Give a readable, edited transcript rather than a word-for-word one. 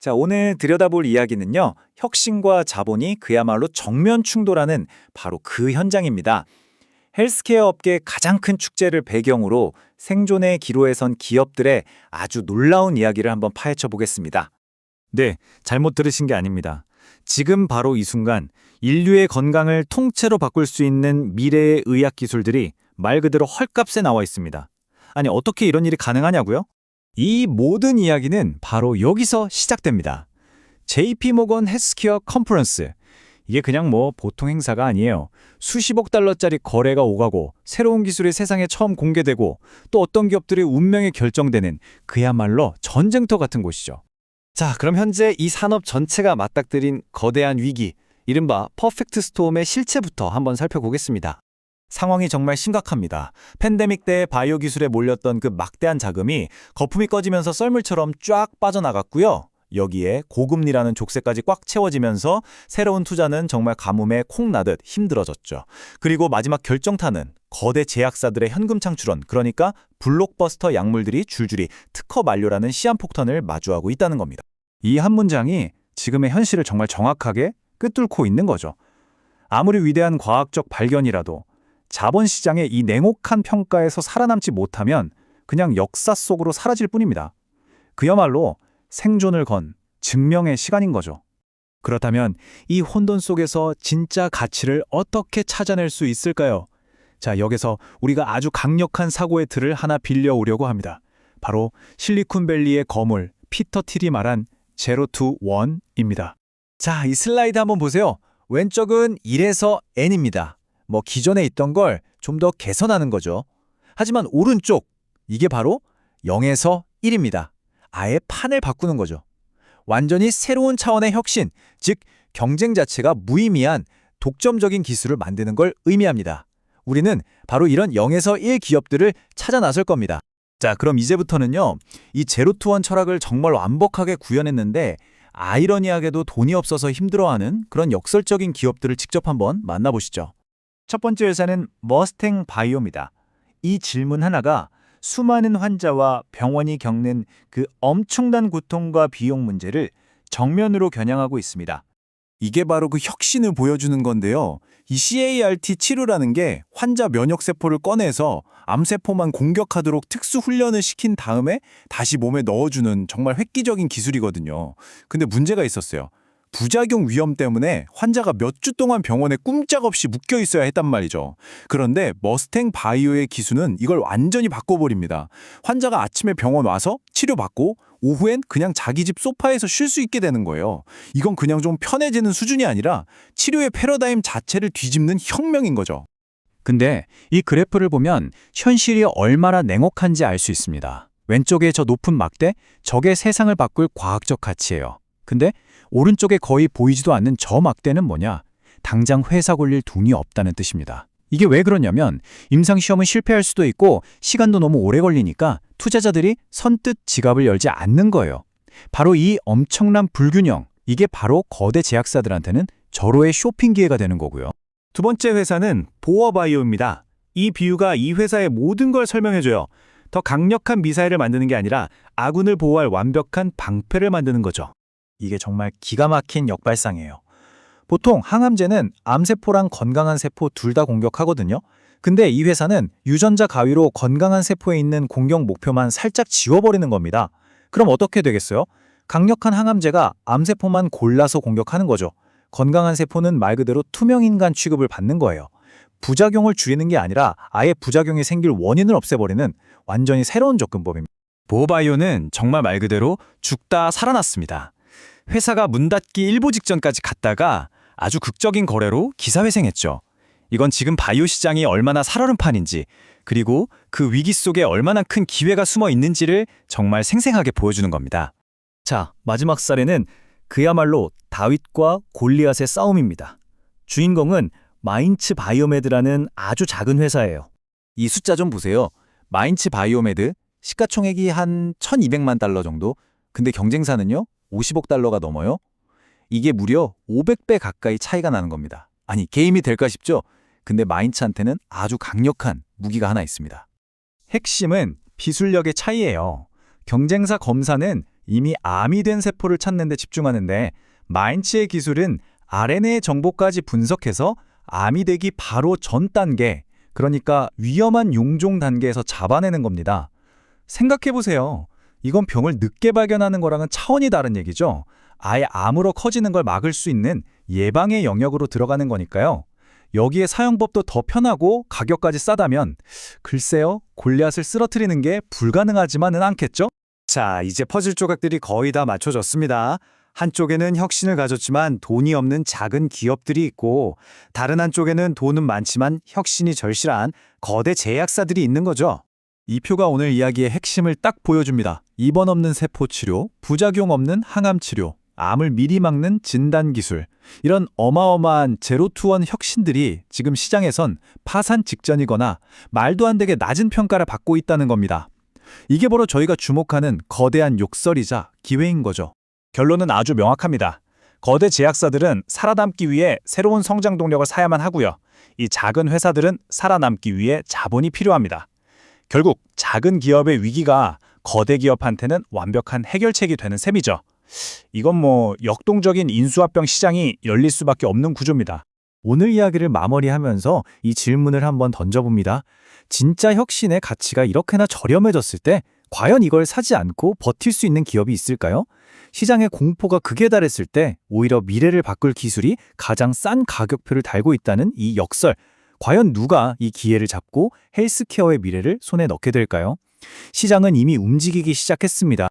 자, 오늘 들여다볼 이야기는요. 혁신과 자본이 그야말로 정면 충돌하는 바로 그 현장입니다. 헬스케어 업계의 가장 큰 축제를 배경으로 생존의 기로에 선 기업들의 아주 놀라운 이야기를 한번 파헤쳐 보겠습니다. 네, 잘못 들으신 게 아닙니다. 지금 바로 이 순간 인류의 건강을 통째로 바꿀 수 있는 미래의 의학 기술들이 말 그대로 헐값에 나와 있습니다. 아니, 어떻게 이런 일이 가능하냐고요? 이 모든 이야기는 바로 여기서 시작됩니다. JP모건 헬스케어 컨퍼런스. 이게 그냥 보통 행사가 아니에요. 수십억 달러짜리 거래가 오가고 새로운 기술이 세상에 처음 공개되고 또 어떤 기업들의 운명이 결정되는 그야말로 전쟁터 같은 곳이죠. 자, 그럼 현재 이 산업 전체가 맞닥뜨린 거대한 위기, 이른바 퍼펙트 스톰의 실체부터 한번 살펴보겠습니다. 상황이 정말 심각합니다. 팬데믹 때 바이오 기술에 몰렸던 그 막대한 자금이 거품이 꺼지면서 썰물처럼 쫙 빠져나갔고요. 여기에 고금리라는 족쇄까지 꽉 채워지면서 새로운 투자는 정말 가뭄에 콩 나듯 힘들어졌죠. 그리고 마지막 결정타는 거대 제약사들의 현금 창출원, 그러니까 블록버스터 약물들이 줄줄이 특허 만료라는 시한폭탄을 마주하고 있다는 겁니다. 이 한 문장이 지금의 현실을 정말 정확하게 꿰뚫고 있는 거죠. 아무리 위대한 과학적 발견이라도 자본시장의 이 냉혹한 평가에서 살아남지 못하면 그냥 역사 속으로 사라질 뿐입니다. 그야말로 생존을 건 증명의 시간인 거죠. 그렇다면 이 혼돈 속에서 진짜 가치를 어떻게 찾아낼 수 있을까요? 자, 여기서 우리가 아주 강력한 사고의 틀을 하나 빌려오려고 합니다. 바로 실리콘밸리의 거물 피터 틸이 말한 제로 투 원입니다. 자, 이 슬라이드 한번 보세요. 왼쪽은 1에서 n입니다. 기존에 있던 걸 좀 더 개선하는 거죠. 하지만 오른쪽, 이게 바로 0에서 1입니다. 아예 판을 바꾸는 거죠. 완전히 새로운 차원의 혁신, 즉 경쟁 자체가 무의미한 독점적인 기술을 만드는 걸 의미합니다. 우리는 바로 이런 0에서 1 기업들을 찾아 나설 겁니다. 자, 그럼 이제부터는요, 이 제로 투 원 철학을 정말 완벽하게 구현했는데 아이러니하게도 돈이 없어서 힘들어하는 그런 역설적인 기업들을 직접 한번 만나보시죠. 첫 번째 회사는 머스탱 바이오입니다. 이 질문 하나가 수많은 환자와 병원이 겪는 그 엄청난 고통과 비용 문제를 정면으로 겨냥하고 있습니다. 이게 바로 그 혁신을 보여주는 건데요. 이 CAR-T 치료라는 게 환자 면역세포를 꺼내서 암세포만 공격하도록 특수 훈련을 시킨 다음에 다시 몸에 넣어주는 정말 획기적인 기술이거든요. 근데 문제가 있었어요. 부작용 위험 때문에 환자가 몇 주 동안 병원에 꼼짝없이 묶여 있어야 했단 말이죠. 그런데 머스탱 바이오의 기술은 이걸 완전히 바꿔버립니다. 환자가 아침에 병원 와서 치료받고 오후엔 그냥 자기 집 소파에서 쉴 수 있게 되는 거예요. 이건 그냥 좀 편해지는 수준이 아니라 치료의 패러다임 자체를 뒤집는 혁명인 거죠. 근데 이 그래프를 보면 현실이 얼마나 냉혹한지 알 수 있습니다. 왼쪽에 저 높은 막대, 저게 세상을 바꿀 과학적 가치예요. 근데 오른쪽에 거의 보이지도 않는 저 막대는 뭐냐? 당장 회사 굴릴 돈이 없다는 뜻입니다. 이게 왜 그러냐면 임상시험은 실패할 수도 있고 시간도 너무 오래 걸리니까 투자자들이 선뜻 지갑을 열지 않는 거예요. 바로 이 엄청난 불균형, 이게 바로 거대 제약사들한테는 절호의 쇼핑 기회가 되는 거고요. 두 번째 회사는 보어바이오입니다. 이 비유가 이 회사의 모든 걸 설명해줘요. 더 강력한 미사일을 만드는 게 아니라 아군을 보호할 완벽한 방패를 만드는 거죠. 이게 정말 기가 막힌 역발상이에요. 보통 항암제는 암세포랑 건강한 세포 둘 다 공격하거든요. 근데 이 회사는 유전자 가위로 건강한 세포에 있는 공격 목표만 살짝 지워버리는 겁니다. 그럼 어떻게 되겠어요? 강력한 항암제가 암세포만 골라서 공격하는 거죠. 건강한 세포는 말 그대로 투명인간 취급을 받는 거예요. 부작용을 줄이는 게 아니라 아예 부작용이 생길 원인을 없애버리는 완전히 새로운 접근법입니다. 보어바이오는 정말 말 그대로 죽다 살아났습니다. 회사가 문 닫기 일보 직전까지 갔다가 아주 극적인 거래로 기사회생했죠. 이건 지금 바이오 시장이 얼마나 살얼음판인지, 그리고 그 위기 속에 얼마나 큰 기회가 숨어 있는지를 정말 생생하게 보여주는 겁니다. 자, 마지막 사례는 그야말로 다윗과 골리앗의 싸움입니다. 주인공은 마인츠 바이오메드라는 아주 작은 회사예요. 이 숫자 좀 보세요. 마인츠 바이오메드, 시가총액이 한 1,200만 달러 정도? 근데 경쟁사는요? 50억 달러가 넘어요? 이게 무려 500배 가까이 차이가 나는 겁니다. 아니, 게임이 될까 싶죠? 근데 마인츠한테는 아주 강력한 무기가 하나 있습니다. 핵심은 기술력의 차이예요. 경쟁사 검사는 이미 암이 된 세포를 찾는 데 집중하는데 마인츠의 기술은 RNA의 정보까지 분석해서 암이 되기 바로 전 단계, 그러니까 위험한 용종 단계에서 잡아내는 겁니다. 생각해보세요. 이건 병을 늦게 발견하는 거랑은 차원이 다른 얘기죠. 아예 암으로 커지는 걸 막을 수 있는 예방의 영역으로 들어가는 거니까요. 여기에 사용법도 더 편하고 가격까지 싸다면 글쎄요, 골리앗을 쓰러뜨리는 게 불가능하지만은 않겠죠? 자, 이제 퍼즐 조각들이 거의 다 맞춰졌습니다. 한쪽에는 혁신을 가졌지만 돈이 없는 작은 기업들이 있고 다른 한쪽에는 돈은 많지만 혁신이 절실한 거대 제약사들이 있는 거죠. 이 표가 오늘 이야기의 핵심을 딱 보여줍니다. 입원 없는 세포 치료, 부작용 없는 항암 치료, 암을 미리 막는 진단 기술. 이런 어마어마한 제로투원 혁신들이 지금 시장에선 파산 직전이거나 말도 안 되게 낮은 평가를 받고 있다는 겁니다. 이게 바로 저희가 주목하는 거대한 욕설이자 기회인 거죠. 결론은 아주 명확합니다. 거대 제약사들은 살아남기 위해 새로운 성장 동력을 사야만 하고요. 이 작은 회사들은 살아남기 위해 자본이 필요합니다. 결국 작은 기업의 위기가 거대 기업한테는 완벽한 해결책이 되는 셈이죠. 이건 역동적인 인수합병 시장이 열릴 수밖에 없는 구조입니다. 오늘 이야기를 마무리하면서 이 질문을 한번 던져봅니다. 진짜 혁신의 가치가 이렇게나 저렴해졌을 때 과연 이걸 사지 않고 버틸 수 있는 기업이 있을까요? 시장의 공포가 극에 달했을 때 오히려 미래를 바꿀 기술이 가장 싼 가격표를 달고 있다는 이 역설. 과연 누가 이 기회를 잡고 헬스케어의 미래를 손에 넣게 될까요? 시장은 이미 움직이기 시작했습니다.